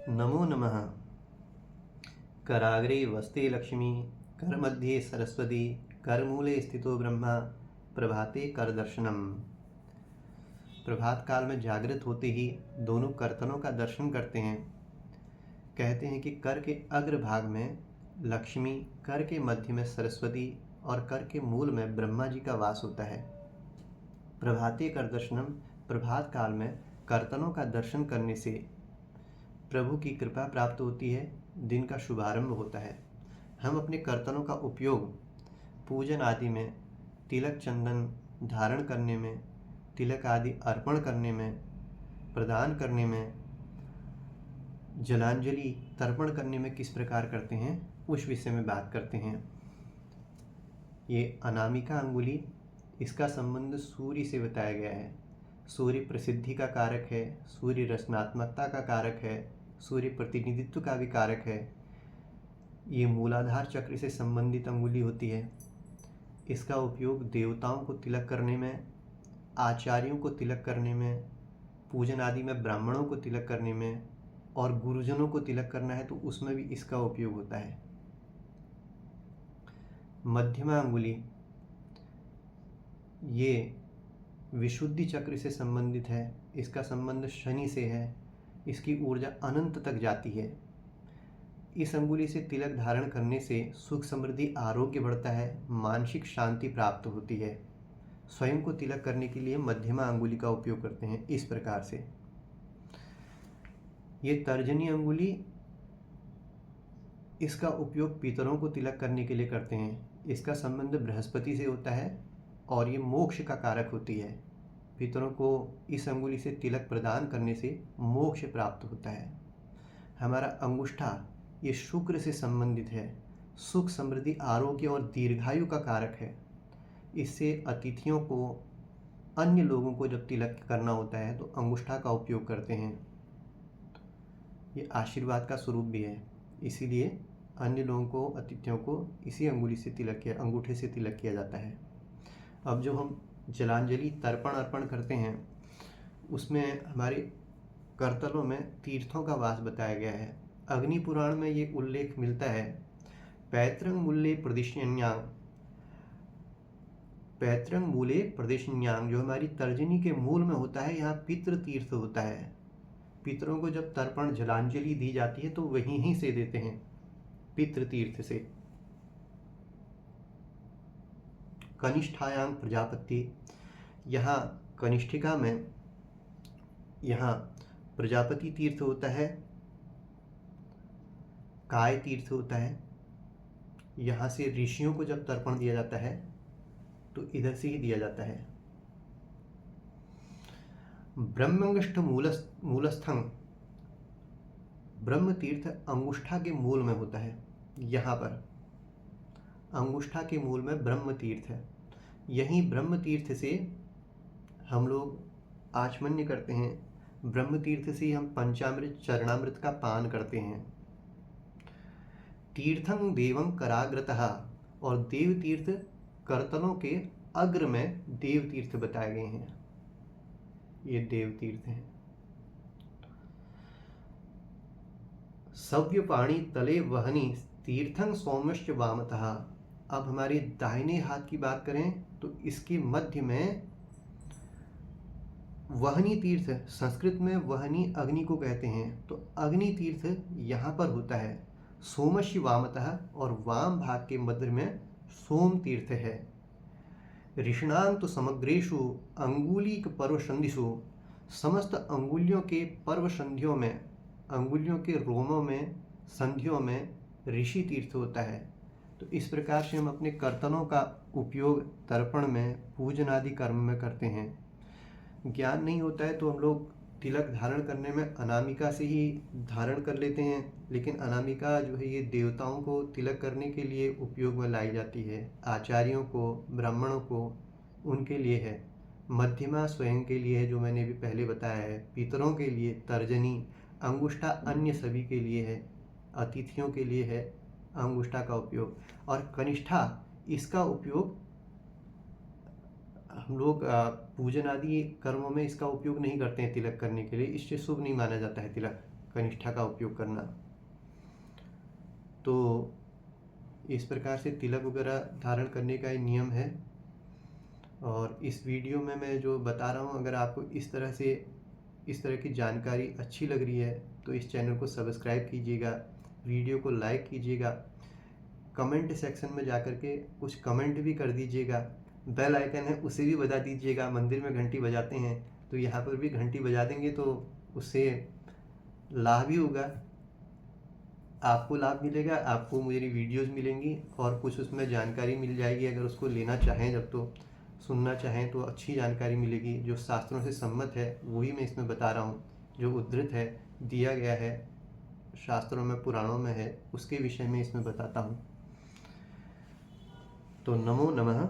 नमो नमः। कराग्रे वस्ते लक्ष्मी, करमध्ये सरस्वती, करमूले स्थितो ब्रह्मा, प्रभाते कर दर्शनम। प्रभात काल में जागृत होते ही दोनों कर्तनों का दर्शन करते हैं। कहते हैं कि कर के अग्र भाग में लक्ष्मी, कर के मध्य में सरस्वती और कर के मूल में ब्रह्मा जी का वास होता है। प्रभाते कर दर्शनम, प्रभात काल में कर्तनों का दर्शन करने से प्रभु की कृपा प्राप्त होती है, दिन का शुभारंभ होता है। हम अपने कर्तनों का उपयोग पूजन आदि में, तिलक चंदन धारण करने में, तिलक आदि अर्पण करने में, प्रदान करने में, जलांजलि तर्पण करने में किस प्रकार करते हैं, उस विषय में बात करते हैं। ये अनामिका अंगुली, इसका संबंध सूर्य से बताया गया है। सूर्य प्रसिद्धि का कारक है, सूर्य रचनात्मकता का कारक है, सूर्य प्रतिनिधित्व का भी कारक है। ये मूलाधार चक्र से संबंधित अंगुली होती है। इसका उपयोग देवताओं को तिलक करने में, आचार्यों को तिलक करने में, पूजन आदि में ब्राह्मणों को तिलक करने में, और गुरुजनों को तिलक करना है तो उसमें भी इसका उपयोग होता है। मध्यमा अंगुली, ये विशुद्धि चक्र से संबंधित है। इसका संबंध शनि से है। इसकी ऊर्जा अनंत तक जाती है। इस अंगुली से तिलक धारण करने से सुख समृद्धि आरोग्य बढ़ता है, मानसिक शांति प्राप्त होती है। स्वयं को तिलक करने के लिए मध्यमा अंगुली का उपयोग करते हैं इस प्रकार से। ये तर्जनी अंगुली, इसका उपयोग पितरों को तिलक करने के लिए करते हैं। इसका संबंध बृहस्पति से होता है और ये मोक्ष का कारक होती है। पितरों को इस अंगुली से तिलक प्रदान करने से मोक्ष प्राप्त होता है। हमारा अंगूठा ये शुक्र से संबंधित है। सुख समृद्धि आरोग्य और दीर्घायु का कारक है। इससे अतिथियों को, अन्य लोगों को जब तिलक करना होता है तो अंगूठा का उपयोग करते हैं। ये आशीर्वाद का स्वरूप भी है, इसीलिए अन्य लोगों को, अतिथियों को इसी अंगुली से अंगूठे से तिलक किया जाता है। अब जो हम जलांजलि तर्पण अर्पण करते हैं, उसमें हमारे कर्तनों में तीर्थों का वास बताया गया है। अग्नि पुराण में ये उल्लेख मिलता है, पैतृंग मूल्य प्रदिश्यन्यां, पैतृंग मूले प्रदिश्यन्यां, जो हमारी तर्जनी के मूल में होता है, यहाँ पितृ तीर्थ होता है। पितरों को जब तर्पण जलांजलि दी जाती है तो वहीं से देते हैं, पितृ तीर्थ से। कनिष्ठायां प्रजापति, यहाँ कनिष्ठिका में यहाँ प्रजापति तीर्थ होता है, काय तीर्थ होता है। यहाँ से ऋषियों को जब तर्पण दिया जाता है तो इधर से ही दिया जाता है। ब्रह्मंगष्ठ मूलस्थं, ब्रह्म तीर्थ अंगुष्ठा के मूल में होता है। यहाँ पर अंगुष्ठा के मूल में ब्रह्म तीर्थ है। यहीं ब्रह्म तीर्थ से हम लोग आचमन्य करते हैं। ब्रह्म तीर्थ से हम पंचामृत चरणामृत का पान करते हैं। तीर्थं देवं कराग्रतः, और देव तीर्थ कर्तनों के अग्र में देव तीर्थ बताए गए हैं। ये देव तीर्थ हैं। सव्यपाणी तले वहनी तीर्थं सौम्यश्च वामतः। अब हमारे दाहिने हाथ की बात करें तो इसके मध्य में वहनी तीर्थ, संस्कृत में वहनी अग्नि को कहते हैं, तो अग्नि तीर्थ यहाँ पर होता है। सोमस्य वामतः, और वाम भाग के मध्य में सोम तीर्थ है। ऋषणां तो समग्रेषु अंगुलीक पर्व संधिषु, समस्त अंगुलियों के पर्व संधियों में, अंगुलियों के रोमों में, संधियों में ऋषि तीर्थ होता है। तो इस प्रकार से हम अपने कर्तनों का उपयोग तर्पण में, पूजन आदि कर्म में करते हैं। ज्ञान नहीं होता है तो हम लोग तिलक धारण करने में अनामिका से ही धारण कर लेते हैं, लेकिन अनामिका जो है ये देवताओं को तिलक करने के लिए उपयोग में लाई जाती है। आचार्यों को, ब्राह्मणों को, उनके लिए है। मध्यमा स्वयं के लिए है, जो मैंने भी पहले बताया है। पितरों के लिए तर्जनी, अंगुष्ठा अन्य सभी के लिए है। अतिथियों के लिए है अंगुष्ठा का उपयोग। और कनिष्ठा, इसका उपयोग हम लोग पूजन आदि कर्मों में इसका उपयोग नहीं करते हैं तिलक करने के लिए, इससे शुभ नहीं माना जाता है तिलक कनिष्ठा का उपयोग करना। तो इस प्रकार से तिलक वगैरह धारण करने का ये नियम है। और इस वीडियो में मैं जो बता रहा हूँ, अगर आपको इस तरह की जानकारी अच्छी लग रही है तो इस चैनल को सब्सक्राइब कीजिएगा, वीडियो को लाइक कीजिएगा, कमेंट सेक्शन में जाकर के कुछ कमेंट भी कर दीजिएगा। बेल आइकन है उसे भी बजा दीजिएगा। मंदिर में घंटी बजाते हैं तो यहाँ पर भी घंटी बजा देंगे तो उससे लाभ ही होगा, आपको लाभ मिलेगा, आपको मेरी वीडियोस मिलेंगी और कुछ उसमें जानकारी मिल जाएगी। अगर उसको लेना चाहें, जब तो सुनना चाहें तो अच्छी जानकारी मिलेगी। जो शास्त्रों से सम्मत है वही मैं इसमें बता रहा हूँ, जो उद्धृत है, दिया गया है शास्त्रों में, पुराणों में है, उसके विषय में इसमें बताता हूँ। तो नमो नमः।